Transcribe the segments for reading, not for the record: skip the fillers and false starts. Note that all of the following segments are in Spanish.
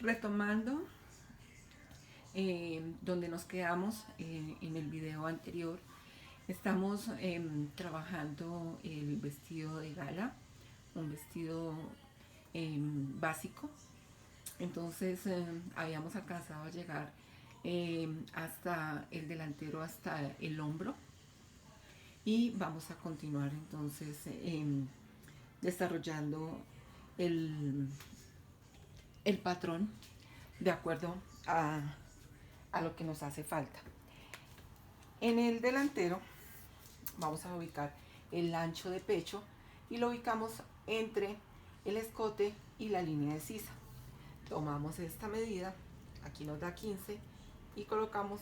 Retomando donde nos quedamos en el video anterior, estamos trabajando el vestido de gala, un vestido básico. Entonces habíamos alcanzado a llegar hasta el delantero, hasta el hombro, y vamos a continuar entonces desarrollando el patrón de acuerdo a lo que nos hace falta. En el delantero vamos a ubicar el ancho de pecho y lo ubicamos entre el escote y la línea de sisa. Tomamos esta medida, aquí nos da 15, y colocamos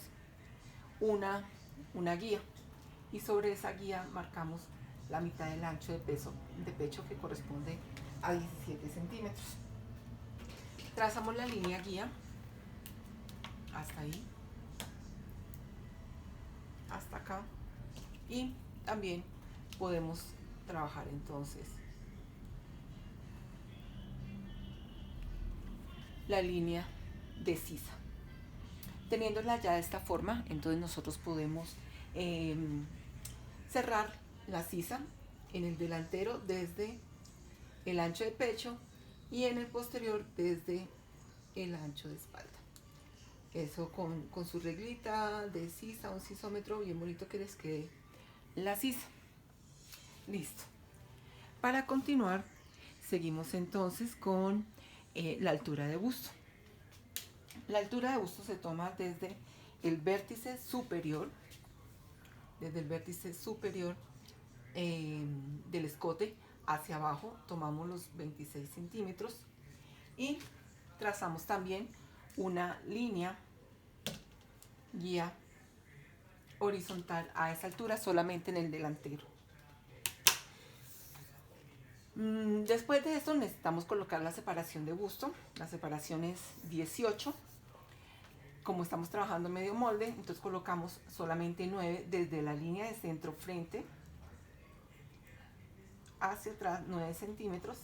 una guía, y sobre esa guía marcamos la mitad del ancho de pecho que corresponde a 17 centímetros. Trazamos la línea guía hasta ahí, hasta acá, y también podemos trabajar entonces la línea de sisa. Teniéndola ya de esta forma, entonces nosotros podemos cerrar la sisa en el delantero desde el ancho de pecho y en el posterior desde el ancho de espalda. Eso con su reglita de sisa, un sisómetro bien bonito que les quede la sisa. Listo. Para continuar, seguimos entonces con la altura de busto. La altura de busto se toma desde el vértice superior, del escote hacia abajo, tomamos los 26 centímetros y trazamos también una línea guía horizontal a esa altura, solamente en el delantero. Después de esto necesitamos colocar la separación de busto. La separación es 18. Como estamos trabajando medio molde, entonces colocamos solamente 9 desde la línea de centro frente hacia atrás, 9 centímetros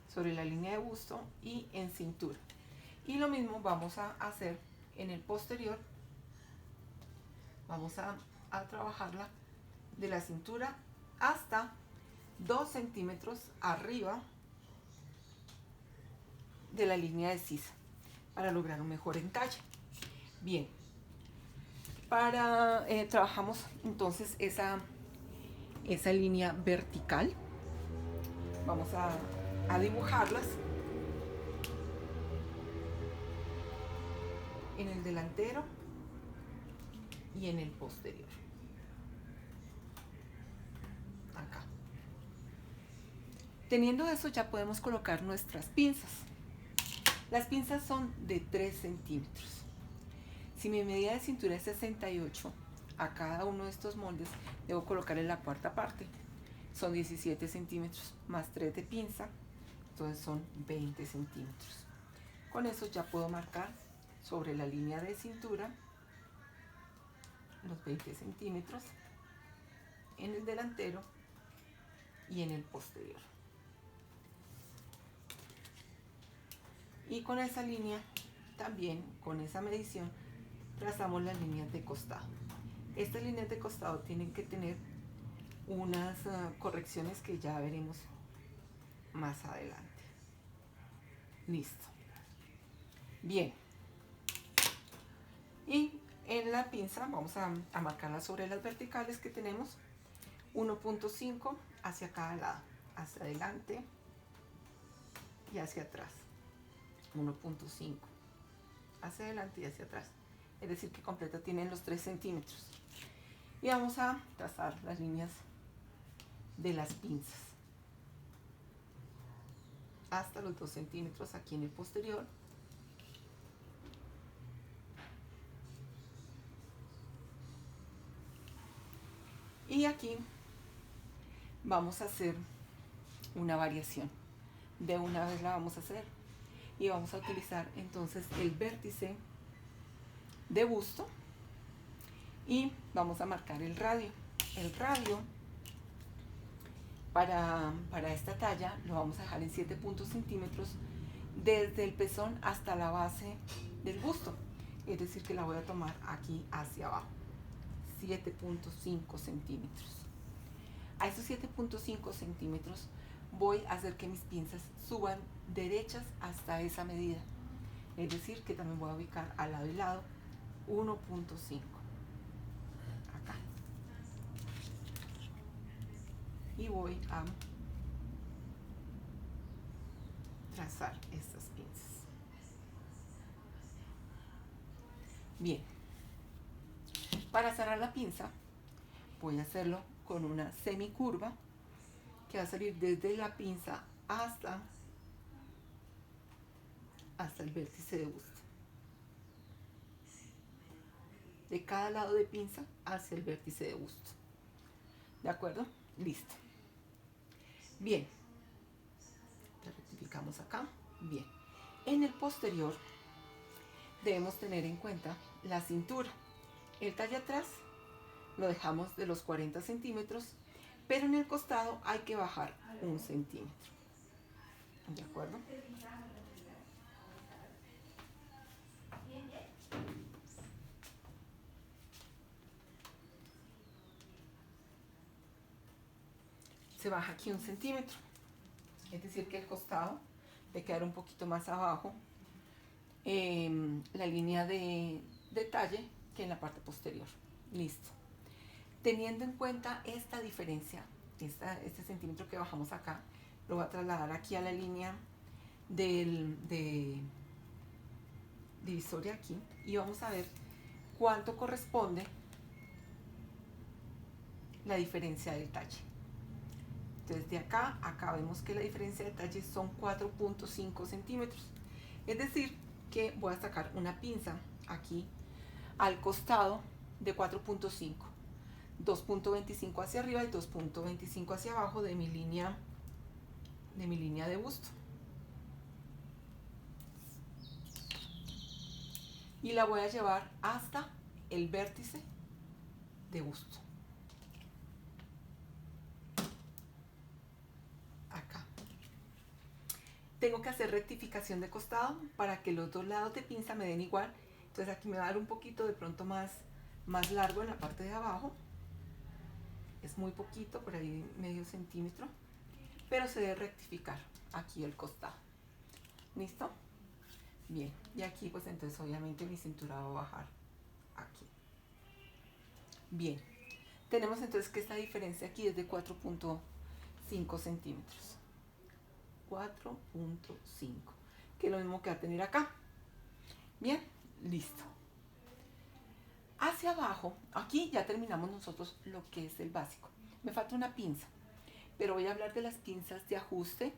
sobre la línea de busto y en cintura. Y lo mismo vamos a hacer en el posterior. Vamos a trabajarla de la cintura hasta 2 centímetros arriba de la línea de sisa para lograr un mejor encaje. Bien, trabajamos entonces esa línea vertical. Vamos a dibujarlas en el delantero y en el posterior. Acá. Teniendo eso, ya podemos colocar nuestras pinzas. Las pinzas son de 3 centímetros. Si mi medida de cintura es 68, a cada uno de estos moldes debo colocar en la cuarta parte. Son 17 centímetros más 3 de pinza, entonces son 20 centímetros. Con eso ya puedo marcar sobre la línea de cintura los 20 centímetros en el delantero y en el posterior. Y con esa línea, también con esa medición, trazamos las líneas de costado. Estas líneas de costado tienen que tener unas correcciones que ya veremos más adelante. Listo. Bien. Y en la pinza vamos a marcarla sobre las verticales que tenemos, 1.5 hacia cada lado, hacia adelante y hacia atrás. 1.5 hacia adelante y hacia atrás, es decir que completa tienen los 3 centímetros. Y vamos a trazar las líneas de las pinzas hasta los 2 centímetros aquí en el posterior. Y aquí vamos a hacer una variación. De una vez la vamos a hacer y vamos a utilizar entonces el vértice de busto y vamos a marcar el radio. El radio para esta talla lo vamos a dejar en 7 centímetros desde el pezón hasta la base del busto. Es decir, que la voy a tomar aquí hacia abajo, 7.5 centímetros. A esos 7.5 centímetros voy a hacer que mis pinzas suban derechas hasta esa medida. Es decir, que también voy a ubicar al lado y lado 1.5. Acá. Y voy a trazar estas pinzas. Bien. Para cerrar la pinza, voy a hacerlo con una semicurva que va a salir desde la pinza hasta el vértice de busto. De cada lado de pinza hacia el vértice de busto. ¿De acuerdo? Listo. Bien. Rectificamos acá. Bien. En el posterior debemos tener en cuenta la cintura. El talle atrás lo dejamos de los 40 centímetros, pero en el costado hay que bajar 1 centímetro. ¿De acuerdo? Se baja aquí 1 centímetro. Es decir, que el costado debe quedar un poquito más abajo la línea de talle que en la parte posterior. Listo. Teniendo en cuenta esta diferencia, este centímetro que bajamos acá, lo voy a trasladar aquí a la línea de divisoria aquí y vamos a ver cuánto corresponde la diferencia del talle. Entonces de acá a acá vemos que la diferencia de talle son 4.5 centímetros. Es decir, que voy a sacar una pinza aquí al costado de 4.5. 2.25 hacia arriba y 2.25 hacia abajo de mi línea de busto. Y la voy a llevar hasta el vértice de busto. Acá. Tengo que hacer rectificación de costado para que los dos lados de pinza me den igual. Entonces aquí me va a dar un poquito de pronto más largo en la parte de abajo. Es muy poquito, por ahí medio centímetro, pero se debe rectificar aquí el costado. ¿Listo? Bien, y aquí pues entonces obviamente mi cintura va a bajar aquí. Bien, tenemos entonces que esta diferencia aquí es de 4.5 centímetros. 4.5, que es lo mismo que va a tener acá. Bien, listo. Hacia abajo, aquí ya terminamos nosotros lo que es el básico. Me falta una pinza, pero voy a hablar de las pinzas de ajuste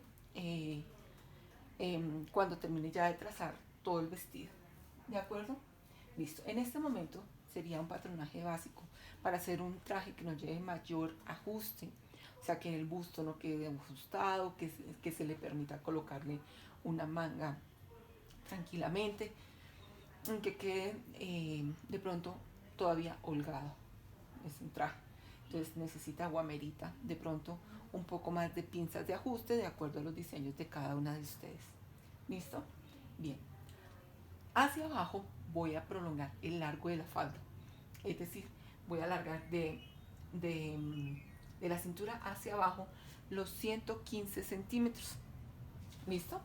cuando termine ya de trazar todo el vestido. ¿De acuerdo? Listo. En este momento sería un patronaje básico para hacer un traje que nos lleve mayor ajuste. O sea, que el busto no quede ajustado, que se le permita colocarle una manga tranquilamente, que quede de pronto todavía holgado. Es un traje. Entonces necesita o amerita de pronto un poco más de pinzas de ajuste de acuerdo a los diseños de cada una de ustedes. ¿Listo? Bien. Hacia abajo voy a prolongar el largo de la falda. Es decir, voy a alargar de la cintura hacia abajo los 115 centímetros. ¿Listo?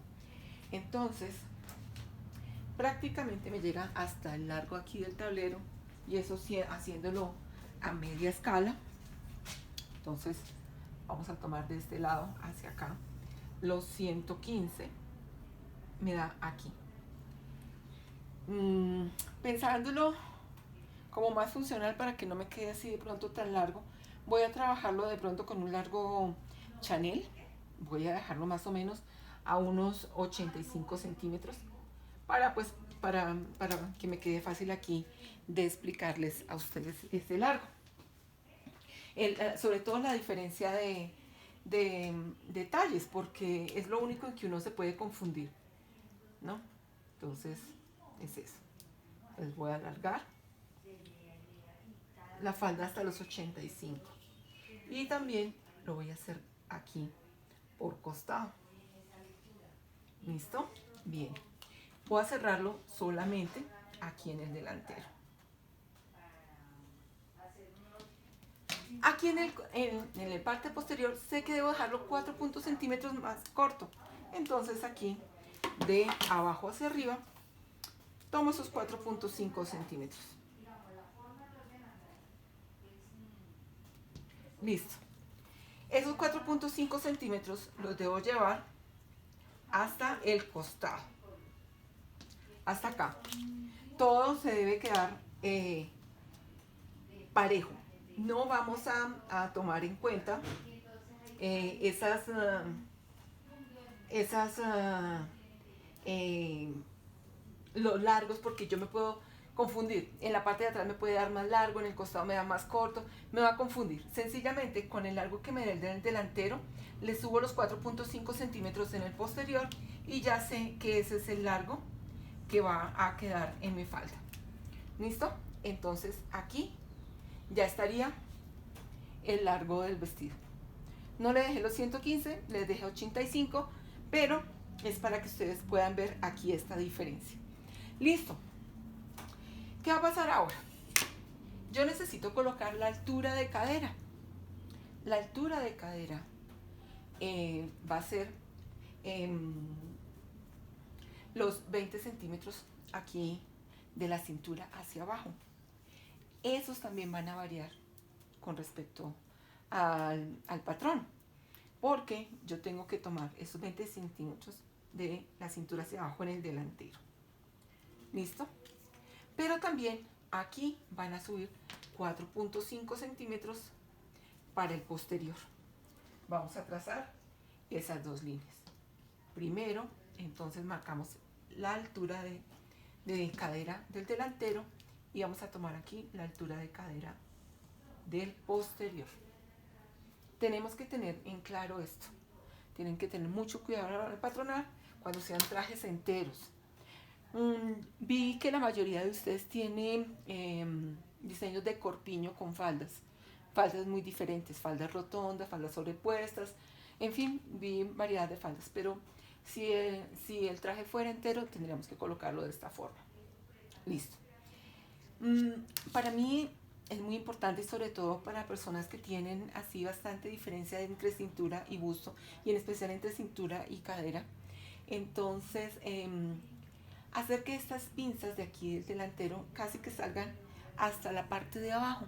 Entonces, prácticamente me llega hasta el largo aquí del tablero y eso haciéndolo a media escala. Entonces, vamos a tomar de este lado hacia acá los 115, me da aquí. Pensándolo como más funcional para que no me quede así de pronto tan largo, voy a trabajarlo de pronto con un largo Chanel. Voy a dejarlo más o menos a unos 85 centímetros para que me quede fácil aquí de explicarles a ustedes este largo. Sobre todo la diferencia de detalles, porque es lo único en que uno se puede confundir, ¿no? Entonces, es eso. Les voy a alargar la falda hasta los 85. Y también lo voy a hacer aquí por costado. ¿Listo? Bien, voy a cerrarlo solamente aquí en el delantero. Aquí en el parte posterior sé que debo dejarlo 4 centímetros más corto. Entonces aquí, de abajo hacia arriba, tomo esos 4.5 centímetros. Listo. Esos 4.5 centímetros los debo llevar hasta el costado. Hasta acá. Todo se debe quedar parejo. No vamos a tomar en cuenta los largos, porque yo me puedo confundir. En la parte de atrás me puede dar más largo, en el costado me da más corto, me va a confundir. Sencillamente con el largo que me dé el delantero, le subo los 4.5 centímetros en el posterior y ya sé que ese es el largo que va a quedar en mi falda. ¿Listo? Entonces aquí ya estaría el largo del vestido. No le dejé los 115, les dejé 85, pero es para que ustedes puedan ver aquí esta diferencia. Listo. ¿Qué va a pasar ahora? Yo necesito colocar la altura de cadera. La altura de cadera va a ser los 20 centímetros aquí de la cintura hacia abajo. Esos también van a variar con respecto al patrón, porque yo tengo que tomar esos 20 centímetros de la cintura hacia abajo en el delantero. ¿Listo? Pero también aquí van a subir 4.5 centímetros para el posterior. Vamos a trazar esas dos líneas. Primero, entonces marcamos la altura de cadera del delantero y vamos a tomar aquí la altura de cadera del posterior. Tenemos que tener en claro esto. Tienen que tener mucho cuidado al patronar cuando sean trajes enteros. Vi que la mayoría de ustedes tienen diseños de corpiño con faldas muy diferentes, faldas rotondas, faldas sobrepuestas, en fin, vi variedad de faldas, pero si el traje fuera entero tendríamos que colocarlo de esta forma. Listo. Para mí es muy importante, sobre todo para personas que tienen así bastante diferencia entre cintura y busto, y en especial entre cintura y cadera. Entonces, hacer que estas pinzas de aquí del delantero casi que salgan hasta la parte de abajo.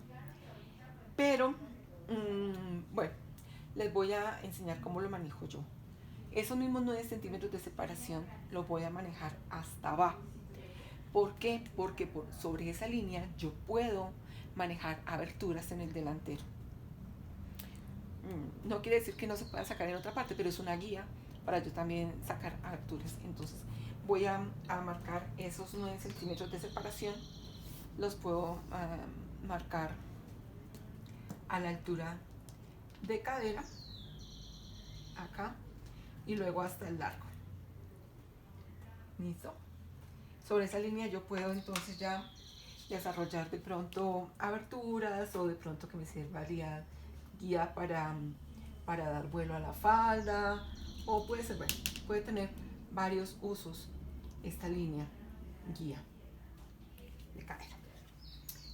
Pero, bueno, les voy a enseñar cómo lo manejo yo. Esos mismos 9 centímetros de separación los voy a manejar hasta abajo. ¿Por qué? Porque sobre esa línea yo puedo manejar aberturas en el delantero. No quiere decir que no se pueda sacar en otra parte, pero es una guía para yo también sacar aberturas. Entonces voy a marcar esos 9 centímetros de separación. Los puedo marcar a la altura de cadera, acá, y luego hasta el largo. ¿Listo? Sobre esa línea yo puedo entonces ya desarrollar de pronto aberturas, o de pronto que me sirva guía para dar vuelo a la falda, o puede ser, bueno, puede tener varios usos esta línea guía de cadera.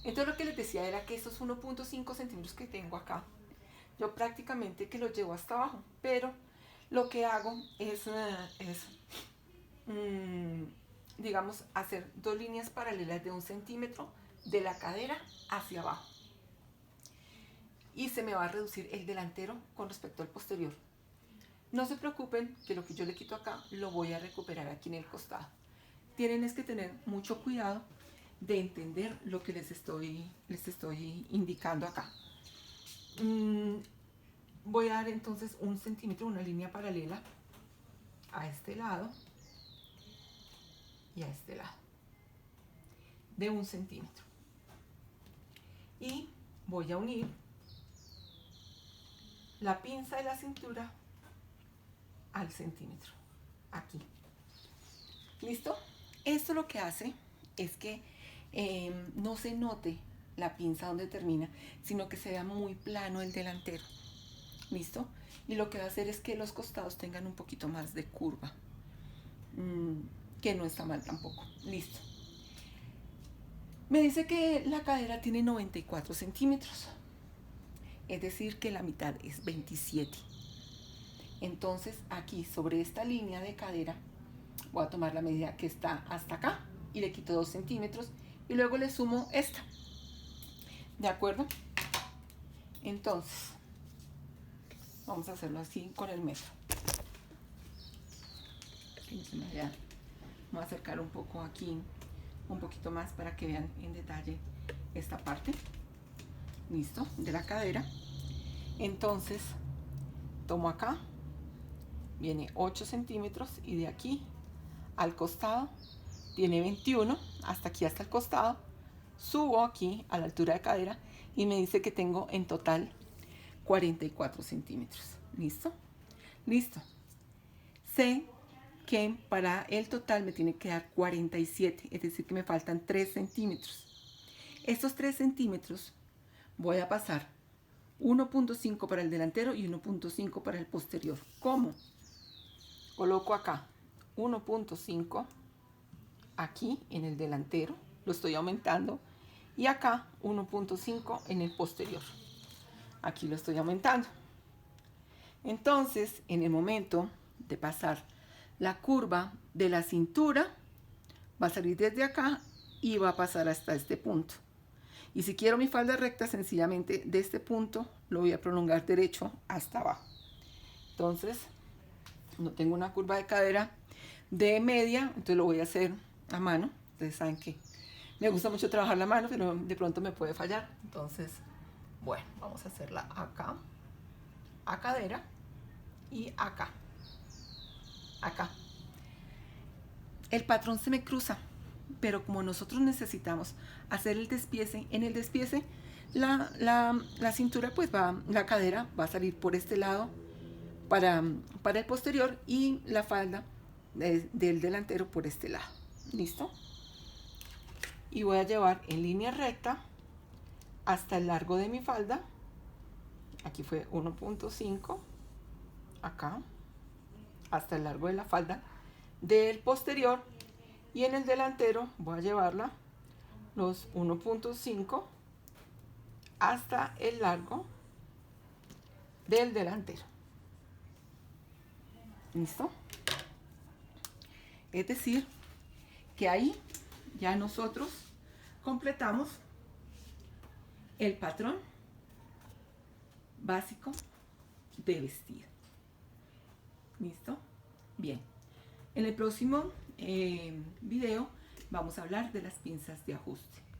Entonces lo que les decía era que estos 1.5 centímetros que tengo acá, yo prácticamente que los llevo hasta abajo, pero lo que hago es digamos, hacer dos líneas paralelas de 1 centímetro de la cadera hacia abajo. Y se me va a reducir el delantero con respecto al posterior. No se preocupen que lo que yo le quito acá lo voy a recuperar aquí en el costado. Tienen es que tener mucho cuidado de entender lo que les estoy indicando acá. Voy a dar entonces 1 centímetro, una línea paralela a este lado y a este lado de 1 centímetro, y voy a unir la pinza de la cintura al centímetro aquí. ¿Listo? Esto lo que hace es que no se note la pinza donde termina, sino que se vea muy plano el delantero. ¿Listo? Y lo que va a hacer es que los costados tengan un poquito más de curva. que no está mal tampoco. Listo. Me dice que la cadera tiene 94 centímetros, es decir que la mitad es 27. Entonces aquí sobre esta línea de cadera voy a tomar la medida que está hasta acá y le quito 2 centímetros y luego le sumo esta. ¿De acuerdo? Entonces vamos a hacerlo así con el metro. Voy a acercar un poco aquí, un poquito más para que vean en detalle esta parte. Listo, de la cadera. Entonces tomo acá, viene 8 centímetros y de aquí al costado tiene 21, hasta aquí, hasta el costado. Subo aquí a la altura de cadera y me dice que tengo en total 44 centímetros. ¿Listo? Listo. Sé que para el total me tiene que dar 47, es decir que me faltan 3 centímetros. Estos 3 centímetros voy a pasar 1.5 para el delantero y 1.5 para el posterior. ¿Cómo? Coloco acá 1.5 aquí en el delantero, lo estoy aumentando, y acá 1.5 en el posterior, aquí lo estoy aumentando. Entonces, en el momento de pasar la curva de la cintura, va a salir desde acá y va a pasar hasta este punto. Y si quiero mi falda recta, sencillamente de este punto lo voy a prolongar derecho hasta abajo. Entonces, no tengo una curva de cadera de media, entonces lo voy a hacer a mano. Ustedes saben que me gusta mucho trabajar la mano, pero de pronto me puede fallar. Entonces, bueno, vamos a hacerla acá, a cadera y acá, acá. El patrón se me cruza, pero como nosotros necesitamos hacer el despiece, en el despiece la cintura pues va, la cadera va a salir por este lado para el posterior y la falda del delantero por este lado. ¿Listo? Y voy a llevar en línea recta hasta el largo de mi falda. Aquí fue 1.5, acá, hasta el largo de la falda del posterior, y en el delantero voy a llevarla los 1.5 hasta el largo del delantero. ¿Listo? Es decir, que ahí ya nosotros completamos el patrón básico de vestido. ¿Listo? Bien. En el próximo video vamos a hablar de las pinzas de ajuste.